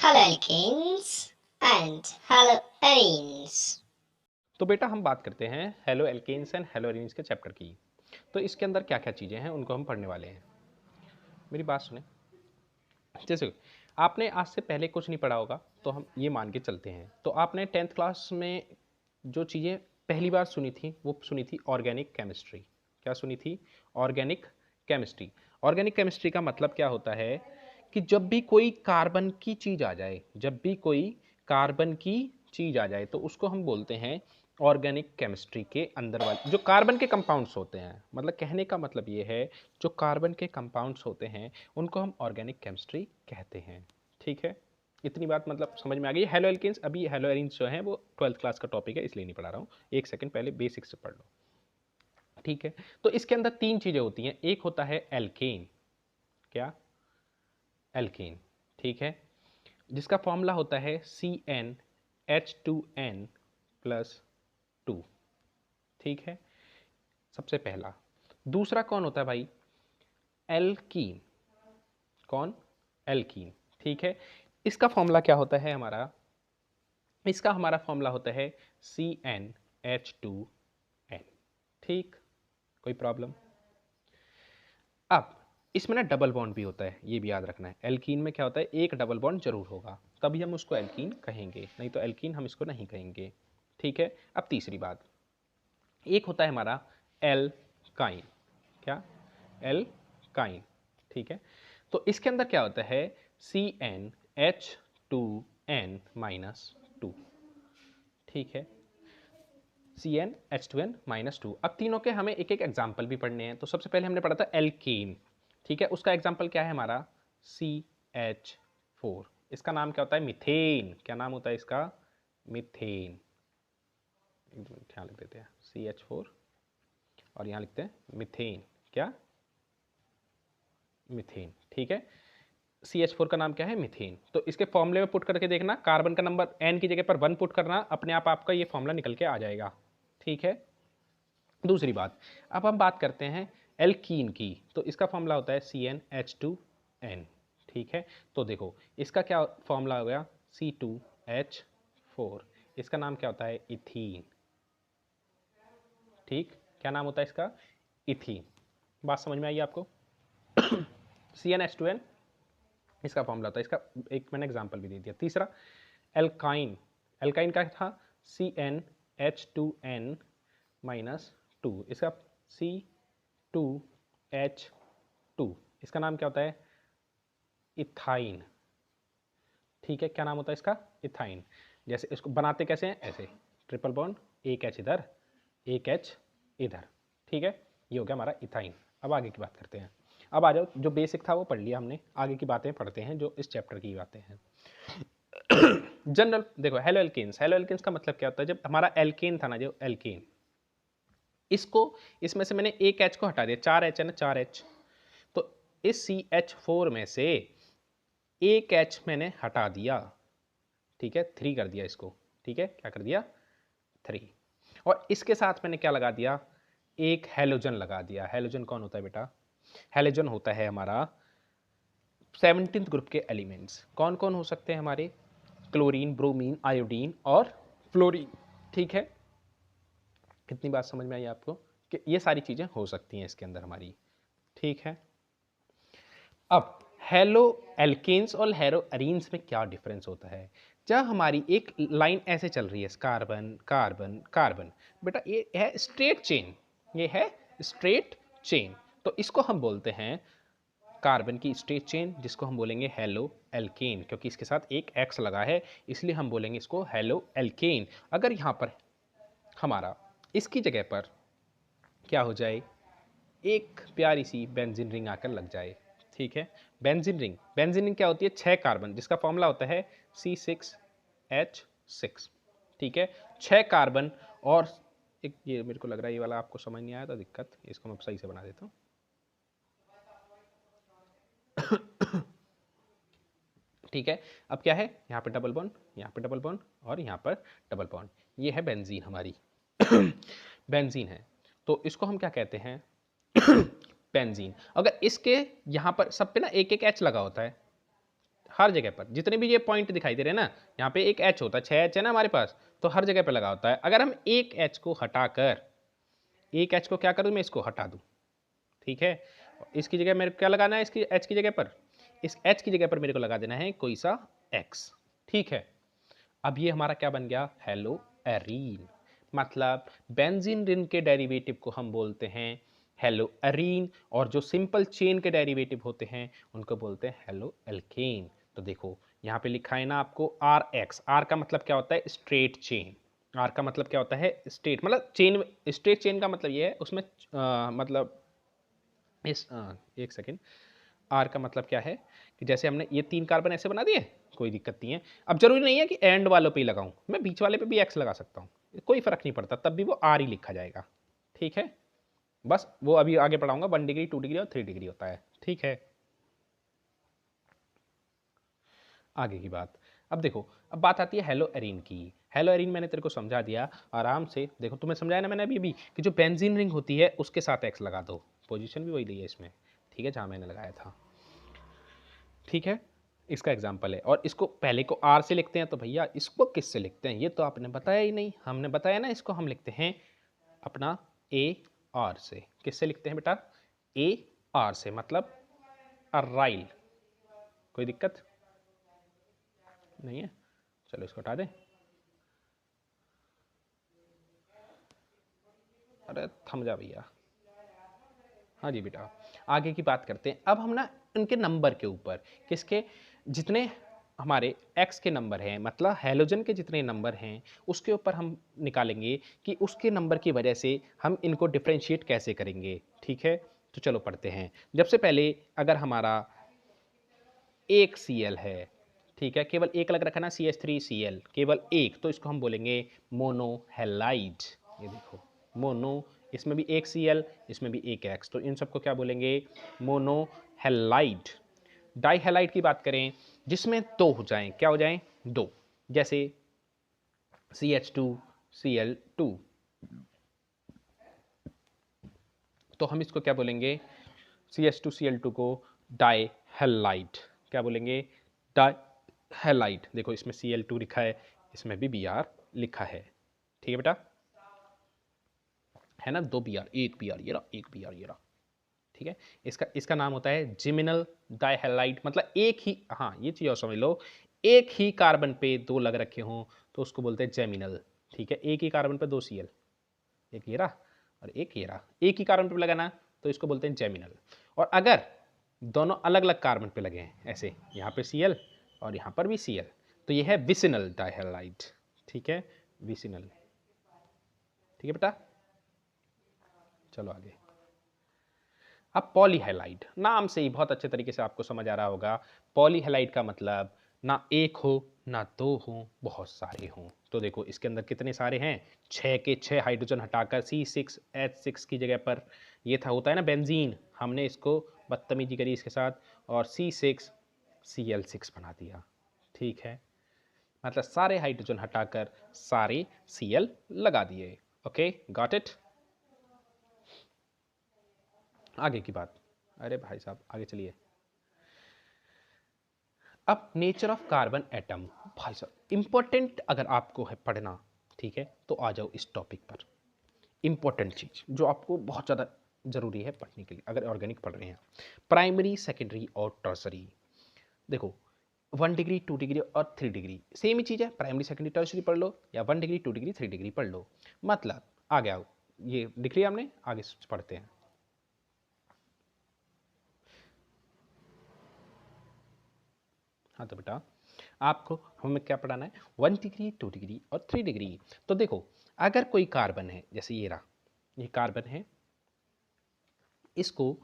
Hello alkenes and hello arenes। तो बेटा हम बात करते हैं hello alkenes and hello arenes के चैप्टर की। तो इसके अंदर क्या क्या चीज़ें हैं उनको हम पढ़ने वाले हैं। मेरी बात सुने। जैसे आपने आज से पहले कुछ नहीं पढ़ा होगा तो हम ये मान के चलते हैं। तो आपने 10th क्लास में जो चीज़ें पहली बार सुनी थी वो सुनी थी ऑर्गेनिक केमिस्ट्री। क्या सुनी थी? Organic chemistry. ऑर्गेनिक केमिस्ट्री का मतलब क्या होता है कि जब भी कोई कार्बन की चीज़ आ जाए, जब भी कोई कार्बन की चीज़ आ जाए तो उसको हम बोलते हैं ऑर्गेनिक केमिस्ट्री के अंदर वाले जो कार्बन के कंपाउंड्स होते हैं। मतलब कहने का मतलब ये है जो कार्बन के कंपाउंड्स होते हैं उनको हम ऑर्गेनिक केमिस्ट्री कहते हैं। ठीक है, इतनी बात मतलब समझ में आ गई। हेलो एल्केन्स, अभी हेलो एरीन्स जो है वो 12th क्लास का टॉपिक है इसलिए नहीं पढ़ा रहा हूँ। एक सेकंड पहले बेसिक्स से पढ़ लो। ठीक है, तो इसके अंदर तीन चीज़ें होती हैं। एक होता है एल्केन। क्या? एल्केन। ठीक है, जिसका फॉर्मूला होता है CnH2n प्लस 2। ठीक है, सबसे पहला। दूसरा कौन होता है भाई? एल्कीन। कौन? एल्कीन। ठीक है, इसका फॉर्मूला क्या होता है हमारा? इसका हमारा फॉर्मूला होता है CnH2n। ठीक, कोई प्रॉब्लम? अब इसमें ना डबल बॉन्ड भी होता है, ये भी याद रखना है। एल्कीन में क्या होता है? एक डबल बॉन्ड जरूर होगा, तभी हम उसको एल्कीन कहेंगे, नहीं तो एल्कीन हम इसको नहीं कहेंगे। ठीक है, अब तीसरी बात, एक होता है हमारा एल्काइन। क्या? एल्काइन। ठीक है, तो इसके अंदर क्या होता है? CnH2n minus 2। ठीक है, CnH2n-2। अब तीनों के हमें एक एक एग्जाम्पल भी पढ़ने हैं। तो सबसे पहले हमने पढ़ा था एल्केन। ठीक है, उसका एग्जाम्पल क्या है हमारा? CH4। इसका नाम क्या होता है? मिथेन। क्या नाम होता है इसका? मिथेन। यहाँ लिख देते हैं CH4 और यहाँ लिखते हैं मिथेन। क्या? मिथेन। ठीक है, CH4 का नाम क्या है? मिथेन। तो इसके फॉर्मूले में पुट करके देखना, कार्बन का नंबर N की जगह पर 1 पुट करना, अपने आप आपका ये फॉर्मूला निकल के आ जाएगा। ठीक है, दूसरी बात, अब हम बात करते हैं एल्कीन की। तो इसका फॉर्मूला होता है CnH2n। ठीक है, तो देखो इसका क्या फॉर्मूला हो गया? C2H4। इसका नाम क्या होता है? इथीन। ठीक, क्या नाम होता है इसका? इथीन। बात समझ में आई आपको? CnH2n इसका फॉर्मूला होता है, इसका एक मैंने एग्जांपल भी दे दिया। तीसरा एल्काइन। एल्काइन का था CnH2n माइनस 2। इसका C2H2। इसका नाम क्या होता है? इथाइन। ठीक है, क्या नाम होता है इसका? इथाइन। जैसे इसको बनाते कैसे हैं? ऐसे ट्रिपल बॉन्ड, एक एच इधर, एक एच इधर। ठीक है, ये हो गया हमारा इथाइन। अब आगे की बात करते हैं। अब आ जाओ, जो बेसिक था वो पढ़ लिया हमने, आगे की बातें पढ़ते हैं जो इस चैप्टर की बातें हैं। जनरल देखो, हेलो एल्केन्स। हेलो एल्केन्स का मतलब क्या होता है? जब हमारा एल्केन था ना, जो एल्केन, इसको इसमें से मैंने एक एच को हटा दिया, 4 एच है ना, 4 एच। तो इस CH4 में से एक एच मैंने हटा दिया। ठीक है, 3 कर दिया इसको। ठीक है, क्या कर दिया? 3। और इसके साथ मैंने क्या लगा दिया? एक हेलोजन लगा दिया। हेलोजन कौन होता है बेटा? हेलोजन होता है हमारा 17th ग्रुप के एलिमेंट्स। कौन कौन हो सकते हैं हमारे? क्लोरीन, ब्रोमीन, आयोडीन और फ्लोरीन। ठीक है, कितनी बात समझ में आई आपको कि ये सारी चीज़ें हो सकती हैं इसके अंदर हमारी। ठीक है, अब हेलो एल्केन्स और हेलो एरीन्स में क्या डिफरेंस होता है? जब हमारी एक लाइन ऐसे चल रही है, कार्बन कार्बन कार्बन, बेटा ये है स्ट्रेट चेन, ये है स्ट्रेट चेन। तो इसको हम बोलते हैं कार्बन की स्ट्रेट चेन, जिसको हम बोलेंगे हेलो एल्केन, क्योंकि इसके साथ एक एक्स लगा है इसलिए हम बोलेंगे इसको हेलो एल्केन। अगर यहाँ पर हमारा इसकी जगह पर क्या हो जाए? एक प्यारी सी बेंजीन रिंग आकर लग जाए। ठीक है, बेंजीन रिंग। बेंजीन रिंग क्या होती है? 6 कार्बन, जिसका फॉर्मूला होता है C6H6। ठीक है, 6 कार्बन और एक, ये मेरे को लग रहा है ये वाला आपको समझ नहीं आया तो दिक्कत, इसको मैं सही से बना देता हूँ। ठीक है, अब क्या है? यहाँ पे डबल बॉन्ड, यहाँ पे डबल बॉन्ड और यहाँ पर डबल बॉन्ड। ये है बेंजीन हमारी। बेंजीन है, तो इसको हम क्या कहते हैं? बेंजीन। अगर इसके यहाँ पर सब पे ना एक एक एच लगा होता है, हर जगह पर जितने भी ये पॉइंट दिखाई दे रहे हैं ना, यहाँ पे एक एच होता है, 6 एच है ना हमारे पास, तो हर जगह पे लगा होता है। अगर हम एक एच को हटाकर, एक एच को क्या करूँ मैं, इसको हटा दूँ, ठीक है, इसकी जगह मेरे को क्या लगाना है, इसकी एच की जगह पर, इस एच की जगह पर मेरे को लगा देना है कोई सा एक्स, ठीक है। अब ये हमारा क्या बन गया, हेलो एरीन, मतलब बेंजीन रिंग के डेरिवेटिव को हम बोलते हैं हेलो एरीन, और जो सिंपल चेन के डेरिवेटिव होते हैं उनको बोलते हैं हेलो एल्केन। तो देखो यहाँ पे लिखा है ना आपको आर एक्स, आर का मतलब क्या होता है, स्ट्रेट चेन, आर का मतलब क्या होता है, स्ट्रेट, मतलब चेन, स्ट्रेट चेन का मतलब ये है, उसमें मतलब इस एक सेकेंड, आर का मतलब क्या है कि जैसे हमने ये 3 कार्बन ऐसे बना दिए, कोई दिक्कत नहीं है। अब जरूरी नहीं है कि एंड वालों पे ही लगाऊं, मैं बीच वाले पे भी एक्स लगा सकता हूं, कोई फर्क नहीं पड़ता, तब भी वो आर ही लिखा जाएगा, ठीक है। बस वो अभी आगे पढ़ाऊंगा, 1 डिग्री 2 डिग्री और 3 डिग्री होता है, ठीक है। आगे की बात, अब देखो, अब बात आती है हेलो एरीन की। हेलो एरीन मैंने तेरे को समझा दिया आराम से, देखो तुम्हें समझाया ना मैंने अभी कि जो बेंजीन रिंग होती है उसके साथ एक्स लगा दो, पोजीशन भी वही दी है इसमें, ठीक है, जहां मैंने लगाया था, ठीक है। इसका एग्जाम्पल है, और इसको पहले को आर से लिखते हैं, तो भैया इसको किस से लिखते हैं, ये तो आपने बताया ही नहीं, हमने बताया ना, इसको हम लिखते हैं अपना ए आर से। किससे लिखते हैं बेटा, ए आर से, मतलब अराइल। कोई दिक्कत नहीं है, चलो इसको हटा दें। अरे थम जा भैया, हाँ जी बेटा, आगे की बात करते हैं अब हम ना इनके नंबर के ऊपर, किसके, जितने हमारे x के नंबर हैं, मतलब हैलोजन के जितने नंबर हैं उसके ऊपर हम निकालेंगे कि उसके नंबर की वजह से हम इनको डिफ्रेंशिएट कैसे करेंगे, ठीक है। तो चलो पढ़ते हैं। जब से पहले अगर हमारा एक Cl है, ठीक है, केवल एक लग रखा ना CH3Cl, केवल एक, तो इसको हम बोलेंगे मोनोहेलाइड। ये देखो मोनो, इसमें भी एक Cl, इसमें भी एक X, तो इन सबको क्या बोलेंगे, मोनोहेलाइड। डाइहेलाइड की बात करें जिसमें दो हो जाएं, क्या हो जाएं, दो, जैसे CH2Cl2, तो हम इसको क्या बोलेंगे, CH2Cl2 को डाइहेलाइड, क्या बोलेंगे, डाइहेलाइड। देखो इसमें Cl2 लिखा है, इसमें भी Br लिखा है, ठीक है बेटा, है ना, 2 Br, एक Br ये रहा, एक Br ये रहा, ठीक है। इसका इसका नाम होता है जिमिनल डाइहेलाइड, मतलब एक ही, हाँ ये चीज और समझ लो, एक ही कार्बन पे दो लग रखे हों तो उसको बोलते हैं जेमिनल, ठीक है। एक ही कार्बन पे दो Cl, एक ये रहा और एक ये रहा, एक ही कार्बन पे लगाना तो इसको बोलते हैं जेमिनल। और अगर दोनों अलग अलग कार्बन पे लगे हैं, ऐसे यहाँ पे Cl और यहाँ पर भी Cl, तो ये है विसिनल डाइहेलाइड, ठीक है, विसिनल, ठीक है बेटा। चलो आगे, अब पॉलीहेलाइड, नाम से ही बहुत अच्छे तरीके से आपको समझ आ रहा होगा, पॉलीहेलाइड का मतलब ना एक हो ना दो हो, बहुत सारे हों। तो देखो इसके अंदर कितने सारे हैं, 6 के 6 हाइड्रोजन हटाकर C6H6 की जगह पर, ये था होता है ना बेंजीन, हमने इसको बदतमीजी करी इसके साथ और C6Cl6 बना दिया, ठीक है, मतलब सारे हाइड्रोजन हटाकर सारे Cl लगा दिए। Okay got it. आगे की बात, अरे भाई साहब आगे चलिए। अब नेचर ऑफ कार्बन एटम, भाई साहब इंपॉर्टेंट अगर आपको है पढ़ना, ठीक है, तो आ जाओ इस टॉपिक पर। इंपॉर्टेंट चीज जो आपको बहुत ज़्यादा जरूरी है पढ़ने के लिए अगर ऑर्गेनिक पढ़ रहे हैं, प्राइमरी सेकेंडरी और टर्सरी। देखो 1 डिग्री 2 डिग्री और 3 डिग्री सेम ही चीज़ है, प्राइमरी सेकेंडरी टर्सरी पढ़ लो या 1 डिग्री 2 डिग्री 3 डिग्री पढ़ लो, मतलब आगे आओ, ये लिख लिया हमने, आगे पढ़ते हैं। हाँ तो बेटा आपको हमें क्या पढ़ाना है, 1 डिग्री 2 डिग्री और 3 डिग्री। तो देखो अगर कोई कार्बन है, जैसे ये रहा, ये कार्बन है, इसको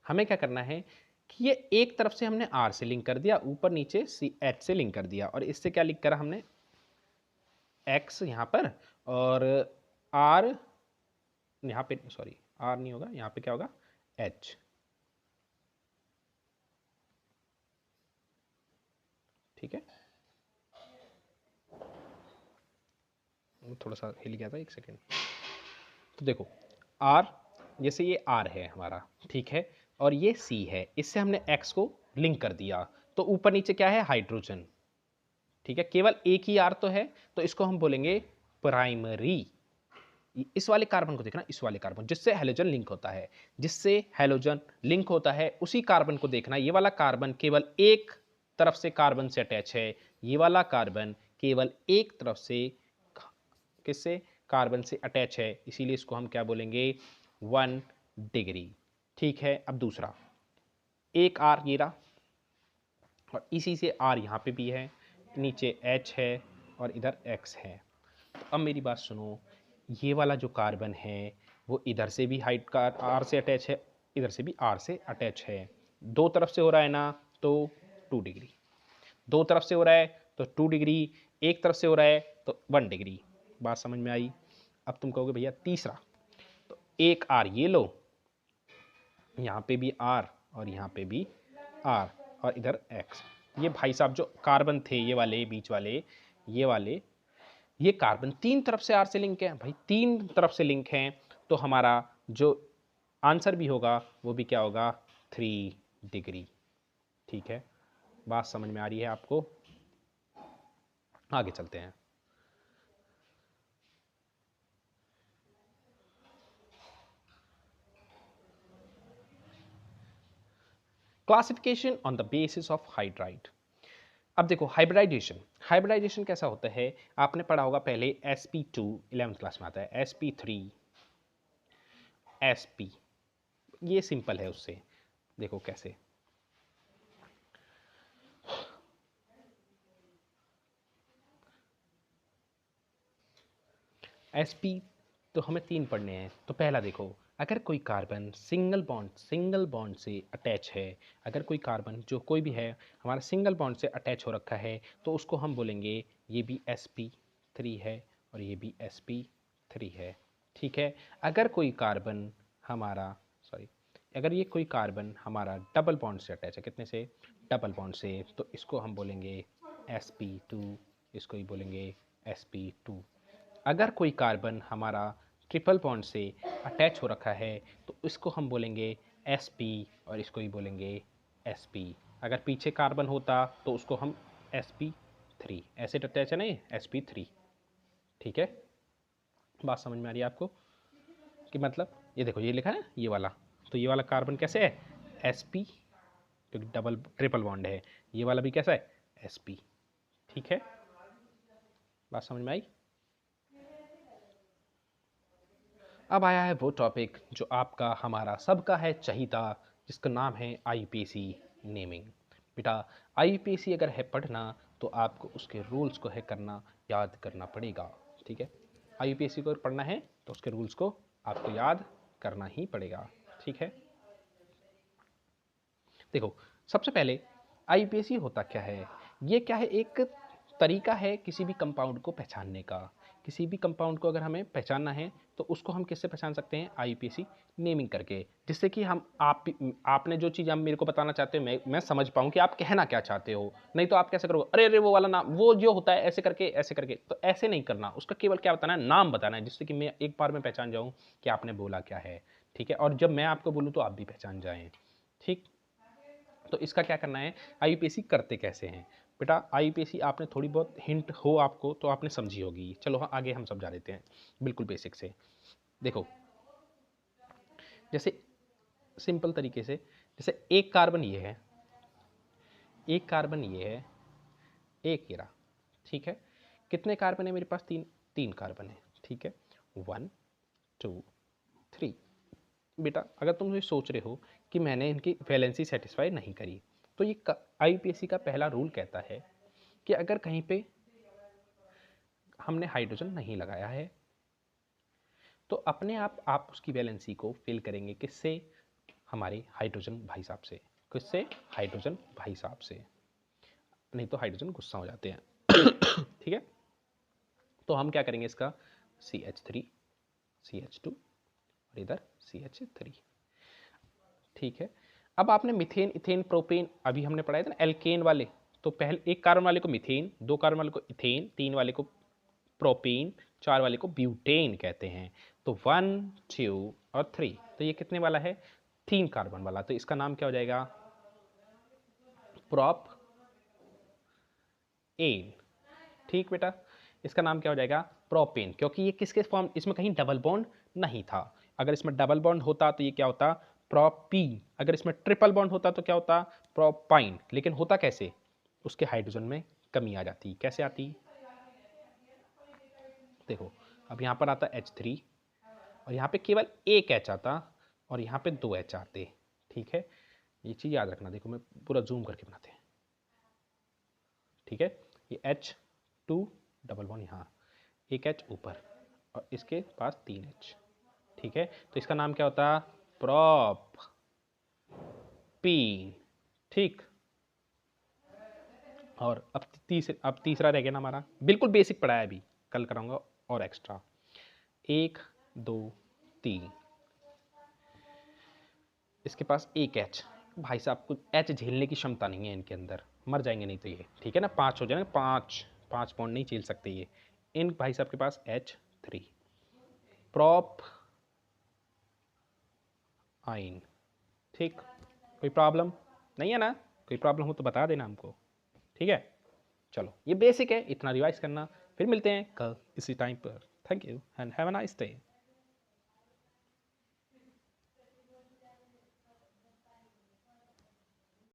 हमें क्या करना है कि ये एक तरफ से हमने R से लिंक कर दिया, ऊपर नीचे CH से लिंक कर दिया, और इससे क्या लिंक करा हमने, X यहाँ पर, और R यहाँ पे, सॉरी R नहीं होगा, यहाँ पे क्या होगा, H, ठीक है, थोड़ा सा हिल गया था, एक सेकेंड। तो देखो R, जैसे ये R है हमारा, ठीक है, और ये C है, इससे हमने X को लिंक कर दिया, तो ऊपर नीचे क्या है, हाइड्रोजन। ठीक है, केवल एक ही R तो है, तो इसको हम बोलेंगे प्राइमरी। इस वाले कार्बन को देखना, इस वाले कार्बन जिससे हैलोजन लिंक होता है, जिससे हैलोजन लिंक होता है उसी कार्बन को देखना। ये वाला कार्बन केवल एक तरफ से कार्बन से अटैच है, ये वाला कार्बन केवल एक तरफ से किससे, कार्बन से अटैच है, इसीलिए इसको हम क्या बोलेंगे, 1 डिग्री। ठीक है, अब दूसरा, एक R ये रहा, और इसी से R यहाँ पे भी है, नीचे H है और इधर X है। तो अब मेरी बात सुनो, ये वाला जो कार्बन है वो इधर से भी हाइट का R से अटैच है, इधर से भी R से अटैच है, दो तरफ से हो रहा है ना, तो 2 डिग्री, दो तरफ से हो रहा है तो 2 डिग्री, एक तरफ से हो रहा है तो 1 डिग्री। बात समझ में आई? अब तुम कहोगे भैया तीसरा, तो एक R ये लो, यहाँ पे भी R और यहाँ पे भी R और इधर X। ये भाई साहब जो कार्बन थे, ये वाले बीच वाले, ये वाले, ये कार्बन तीन तरफ से R से लिंक है भाई, तीन तरफ से लिंक हैं, तो हमारा जो आंसर भी होगा वो भी क्या होगा, 3 डिग्री। ठीक है, बात समझ में आ रही है आपको? आगे चलते हैं। Classification on the basis of hydride. अब देखो हाइब्रिडाइजेशन, हाइब्रिडाइजेशन कैसा होता है, आपने पढ़ा होगा पहले sp2, 11th क्लास में आता है, sp3, sp, ये सिंपल है उससे। देखो कैसे, sp तो हमें 3 पढ़ने हैं। तो पहला देखो, अगर कोई कार्बन सिंगल बॉन्ड से अटैच है, अगर कोई कार्बन जो कोई भी है हमारा सिंगल बॉन्ड से अटैच हो रखा है, तो उसको हम बोलेंगे ये भी sp3 है और ये भी sp3 है। ठीक है, अगर कोई कार्बन हमारा, सॉरी, अगर ये कोई कार्बन हमारा डबल बॉन्ड से अटैच है, कितने से, डबल बॉन्ड से, तो इसको हम बोलेंगे sp2, इसको ही बोलेंगे sp2। अगर कोई कार्बन हमारा ट्रिपल बॉन्ड से अटैच हो रखा है, तो इसको हम बोलेंगे sp और इसको ही बोलेंगे sp। अगर पीछे कार्बन होता तो उसको हम sp3, ऐसे अटैच है ना ये, sp3। ठीक है, बात समझ में आ रही है आपको? कि मतलब ये देखो, ये लिखा है ये वाला, तो ये वाला कार्बन कैसे है, sp, क्योंकि डबल ट्रिपल बॉन्ड है। ये वाला भी कैसा है, sp। ठीक है, बात समझ में आई? अब आया है वो टॉपिक जो आपका हमारा सबका है चहीता, जिसका नाम है आईपीसी नेमिंग। बेटा आईपीसी अगर है पढ़ना, तो आपको उसके रूल्स को है करना, याद करना पड़ेगा। ठीक है, आईपीसी को अगर पढ़ना है तो उसके रूल्स को आपको याद करना ही पड़ेगा। ठीक है, देखो सबसे पहले आईपीसी होता क्या है, ये क्या है, एक तरीका है किसी भी कंपाउंड को पहचानने का। किसी भी कंपाउंड को अगर हमें पहचानना है तो उसको हम किससे पहचान सकते हैं, आईपीसी नेमिंग करके, जिससे कि हम आपने जो चीज़ आप मेरे को बताना चाहते हो मैं समझ पाऊँ कि आप कहना क्या चाहते हो। नहीं तो आप कैसे करोगे, अरे अरे वो वाला नाम, वो जो होता है ऐसे करके ऐसे करके, तो ऐसे नहीं करना, उसका केवल क्या बताना है, नाम बताना है, जिससे कि मैं एक बार में पहचान जाऊँ कि आपने बोला क्या है। ठीक है, और जब मैं आपको बोलूँ तो आप भी पहचान जाएँ। ठीक, तो इसका क्या करना है, आईपीएससी करते कैसे हैं। बेटा आईपीएससी आपने थोड़ी बहुत हिंट हो आपको तो आपने समझी होगी, चलो हाँ आगे हम समझा देते हैं बिल्कुल बेसिक से। देखो जैसे सिंपल तरीके से, जैसे एक कार्बन ये है, एक कार्बन ये है, एक ये रहा। ठीक है, कितने कार्बन है मेरे पास, तीन कार्बन है। ठीक है, 1 2 3। बेटा अगर तुम ये सोच रहे हो कि मैंने इनकी वैलेंसी सेटिस्फाई नहीं करी, तो ये आईपीएससी का पहला रूल कहता है कि अगर कहीं पे हमने हाइड्रोजन नहीं लगाया है, तो अपने आप उसकी वैलेंसी को फिल करेंगे, किससे, हमारे हाइड्रोजन भाई साहब से। किससे, हाइड्रोजन भाई साहब से, नहीं तो हाइड्रोजन गुस्सा हो जाते हैं। ठीक है, तो हम क्या करेंगे, इसका CH3 CH2 और इधर CH3। ठीक है, अब आपने मिथेन, इथेन, प्रोपेन अभी हमने पढ़ाया था ना, एल्केन वाले, तो पहले एक कार्बन वाले को मिथेन, दो कार्बन वाले को इथेन, तीन वाले को प्रोपेन, चार वाले को ब्यूटेन कहते हैं। तो 1 2 और 3, तो ये कितने वाला है, 3 कार्बन वाला, तो इसका नाम क्या हो जाएगा, एन। ठीक बेटा, इसका नाम क्या हो जाएगा? प्रोपेन, क्योंकि ये किसके फॉर्म, इसमें कहीं डबल बॉन्ड नहीं था। अगर इसमें डबल बॉन्ड होता तो ये क्या होता? प्रोपीन। अगर इसमें ट्रिपल बॉन्ड होता तो क्या होता? प्रोपाइन। लेकिन होता कैसे? उसके हाइड्रोजन में कमी आ जाती। कैसे आती? देखो, अब यहाँ पर आता H3 और यहाँ पे केवल एक H आता और यहाँ पे 2 H आते। ठीक है, ये चीज़ याद रखना। देखो मैं पूरा जूम करके बनाते हैं। ठीक है, ये H2 डबल बॉन्ड यहाँ, एक H ऊपर और इसके पास 3 H। ठीक है, तो इसका नाम क्या होता? प्रोपीन। ठीक, और अब तीसरा रह गया ना हमारा, बिल्कुल बेसिक पढ़ा है अभी, कल कराऊंगा और एक्स्ट्रा। 1 2 3, इसके पास एक H। भाई साहब कुछ H झेलने की क्षमता नहीं है इनके अंदर, मर जाएंगे नहीं तो ये। ठीक है ना, 5 हो जाएंगे, 5 बॉन्ड नहीं झेल सकते ये। इन भाई साहब के पास H3, प्रोप आइन। ठीक, कोई प्रॉब्लम नहीं है ना? कोई प्रॉब्लम हो तो बता देना हमको। ठीक है, चलो ये बेसिक है, इतना रिवाइज करना। फिर मिलते हैं कल इसी टाइम पर। Thank you and have a nice day.